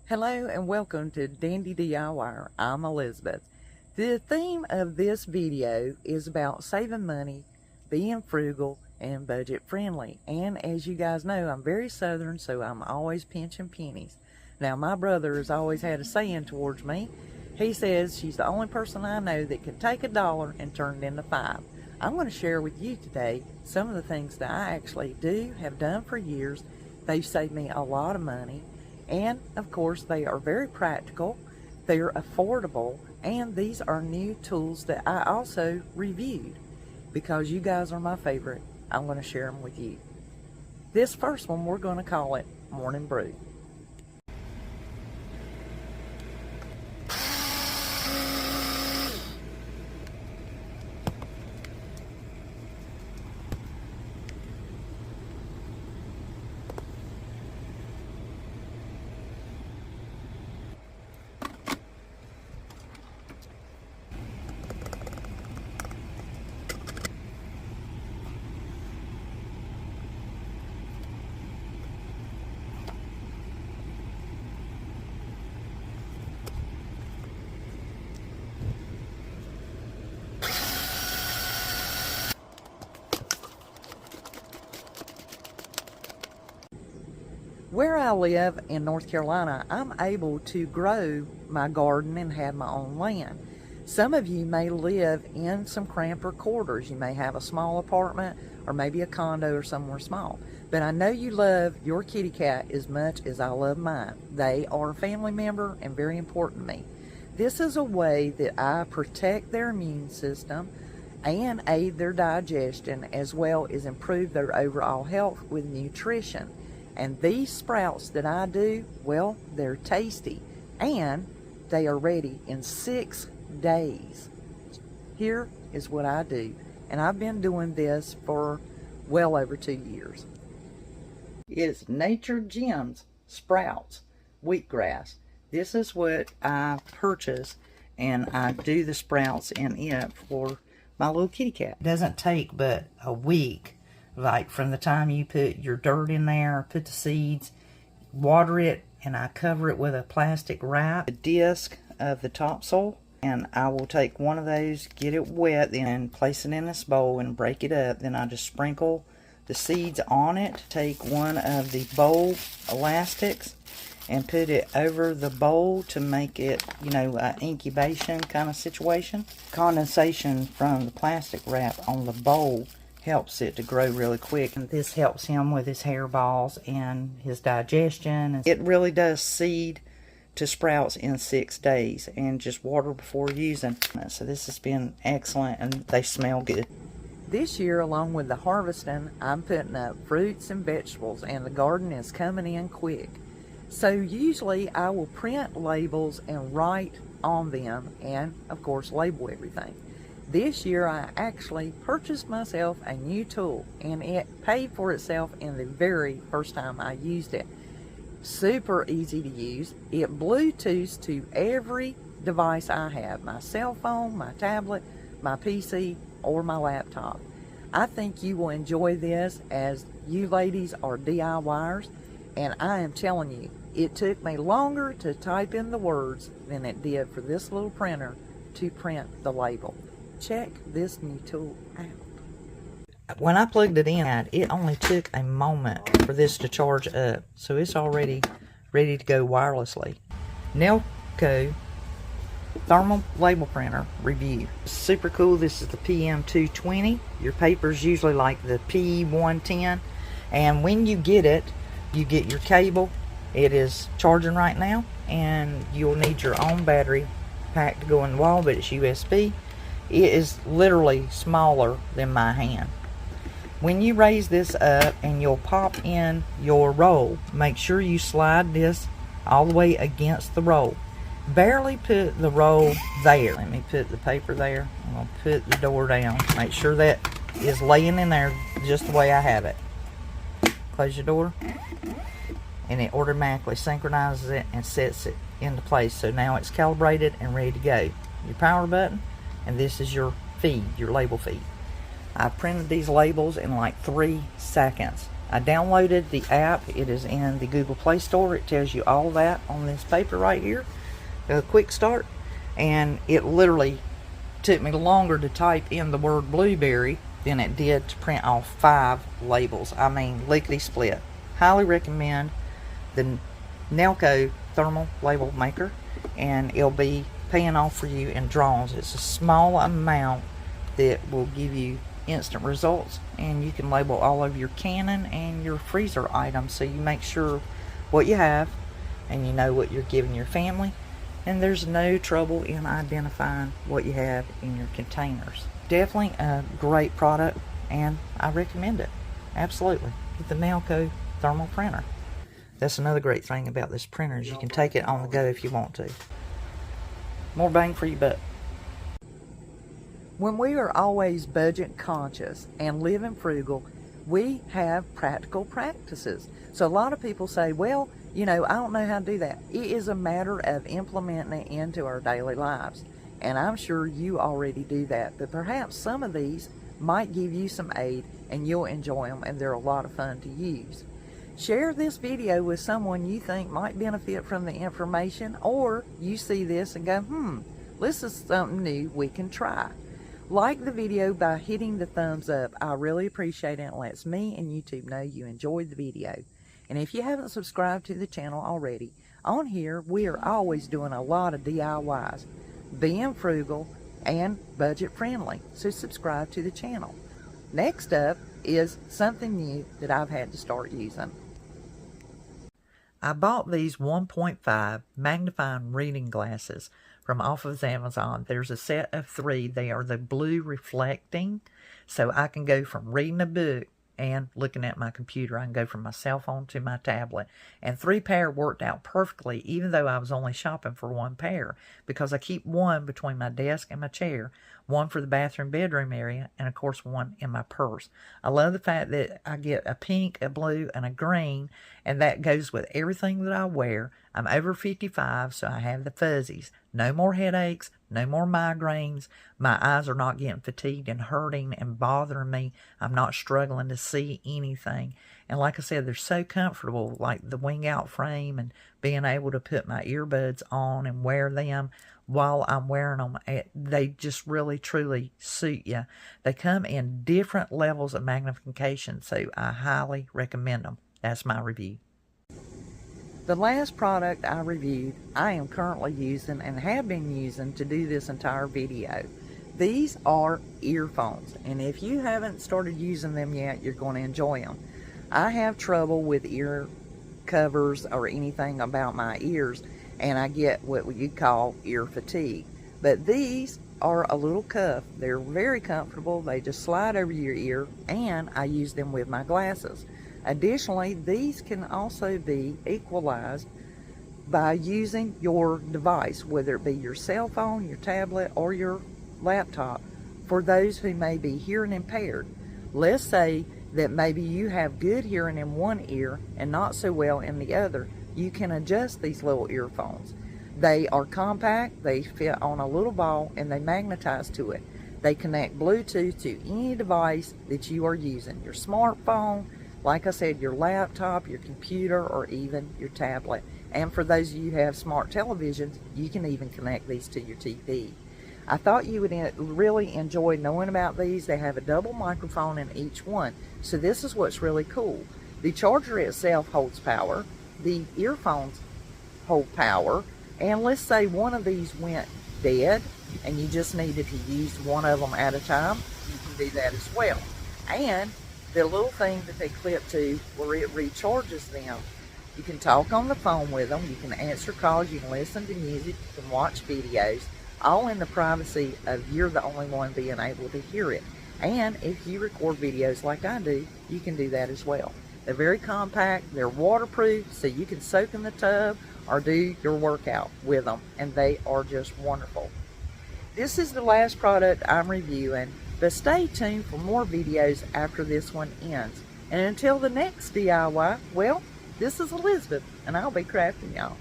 Hello and welcome to Dandy DIY. I'm Elizabeth. The theme of this video is about saving money, being frugal, and budget friendly. And as you guys know, I'm very southern, so I'm always pinching pennies. Now, my brother has always had a saying towards me. He says she's the only person I know that can take $1 and turn it into 5. I'm going to share with you today some of the things that I actually have done for years. They've saved me a lot of money. And of course, they are very practical, they're affordable, and these are new tools that I also reviewed. Because you guys are my favorite, I'm going to share them with you. This first one, we're going to call it Morning Brew. Where I live in North Carolina, I'm able to grow my garden and have my own land. Some of you may live in some cramped quarters. You may have a small apartment or maybe a condo or somewhere small. But I know you love your kitty cat as much as I love mine. They are a family member and very important to me. This is a way that I protect their immune system and aid their digestion, as well as improve their overall health with nutrition. And these sprouts that I do, well, they're tasty and they are ready in 6 days. Here is what I do, and I've been doing this for well over 2 years. It's Nature Gems Sprouts Wheatgrass. This is what I purchase, and I do the sprouts in it for my little kitty cat. It doesn't take but a week. Like from the time you put your dirt in there, put the seeds, water it, and I cover it with a plastic wrap, the disc of the topsoil, and I will take one of those, get it wet, then place it in this bowl and break it up. Then I just sprinkle the seeds on it, take one of the bowl elastics and put it over the bowl to make it, an incubation kind of situation. Condensation from the plastic wrap on the bowl helps it to grow really quick, and this helps him with his hairballs and his digestion. It really does seed to sprouts in 6 days, and just water before using. So this has been excellent, and they smell good. This year, along with the harvesting, I'm putting up fruits and vegetables, and the garden is coming in quick. So usually I will print labels and write on them, and of course label everything. This year I actually purchased myself a new tool, and it paid for itself in the very first time I used it. Super easy to use. It Bluetooths to every device I have, my cell phone, my tablet, my PC, or my laptop. I think you will enjoy this, as you ladies are DIYers, and I am telling you, it took me longer to type in the words than it did for this little printer to print the label. Check this new tool out. When I plugged it in, it only took a moment for this to charge up, so it's already ready to go wirelessly. Nelco thermal label printer review. Super cool. This is the PM220. Your paper's usually like the P110, and when you get it, you get your cable. It is charging right now, and you'll need your own battery pack to go in the wall, but it's USB. It is literally smaller than my hand. When you raise this up and you'll pop in your roll, make sure you slide this all the way against the roll. Barely put the roll there. Let me put the paper there. I'm going to put the door down. Make sure that is laying in there just the way I have it. Close your door, and it automatically synchronizes it and sets it into place. So now it's calibrated and ready to go. Your power button, and this is your feed, your label feed. I printed these labels in like 3 seconds. I downloaded the app. It is in the Google Play Store. It tells you all that on this paper right here, a quick start. And it literally took me longer to type in the word blueberry than it did to print off 5 labels. I mean, lickety split. Highly recommend the Nelco thermal label maker, and it'll be paying off for you in draws. It's a small amount that will give you instant results, and you can label all of your canning and your freezer items, so you make sure what you have and you know what you're giving your family, and there's no trouble in identifying what you have in your containers. Definitely a great product, and I recommend it. Absolutely. With the Nelco thermal printer. That's another great thing about this printer, is you can take it on the go if you want to. More bang for your buck. When we are always budget conscious and living frugal, we have practical practices. So a lot of people say, well, you know, I don't know how to do that. It is a matter of implementing it into our daily lives. And I'm sure you already do that, but perhaps some of these might give you some aid and you'll enjoy them, and they're a lot of fun to use. Share this video with someone you think might benefit from the information, or you see this and go, this is something new we can try. Like the video by hitting the thumbs up. I really appreciate it. It lets me and YouTube know you enjoyed the video. And if you haven't subscribed to the channel already, on here we are always doing a lot of DIYs, being frugal and budget friendly. So subscribe to the channel. Next up is something new that I've had to start using. I bought these 1.5 magnifying reading glasses from off of Amazon. There's a set of 3. They are the blue reflecting, so I can go from reading a book and looking at my computer. I can go from my cell phone to my tablet. And 3 pair worked out perfectly, even though I was only shopping for 1 pair, because I keep 1 between my desk and my chair, 1 for the bathroom bedroom area, and of course 1 in my purse. I love the fact that I get a pink, a blue, and a green, and that goes with everything that I wear. I'm over 55, so I have the fuzzies. No more headaches, no more migraines. My eyes are not getting fatigued and hurting and bothering me. I'm not struggling to see anything. And like I said, they're so comfortable, like the wing out frame, and being able to put my earbuds on and wear them while I'm wearing them. They just really, truly suit you. They come in different levels of magnification, so I highly recommend them. That's my review. The last product I reviewed, I am currently using and have been using to do this entire video. These are earphones, and if you haven't started using them yet, you're going to enjoy them. I have trouble with ear covers or anything about my ears, and I get what you call ear fatigue. But these are a little cuff. They're very comfortable. They just slide over your ear, and I use them with my glasses. Additionally, these can also be equalized by using your device, whether it be your cell phone, your tablet, or your laptop, for those who may be hearing impaired. Let's say that maybe you have good hearing in one ear and not so well in the other. You can adjust these little earphones. They are compact, they fit on a little ball, and they magnetize to it. They connect Bluetooth to any device that you are using, your smartphone, like I said, your laptop, your computer, or even your tablet. And for those of you who have smart televisions, you can even connect these to your TV. I thought you would really enjoy knowing about these. They have a double microphone in each one. So this is what's really cool. The charger itself holds power. The earphones hold power. And let's say one of these went dead and you just needed to use one of them at a time, you can do that as well. And the little thing that they clip to where it recharges them, you can talk on the phone with them, you can answer calls, you can listen to music, you can watch videos, all in the privacy of you're the only one being able to hear it. And if you record videos like I do, you can do that as well. They're very compact, they're waterproof, so you can soak in the tub or do your workout with them, and they are just wonderful. This is the last product I'm reviewing, but stay tuned for more videos after this one ends. And until the next DIY, well, this is Elizabeth, and I'll be crafting y'all.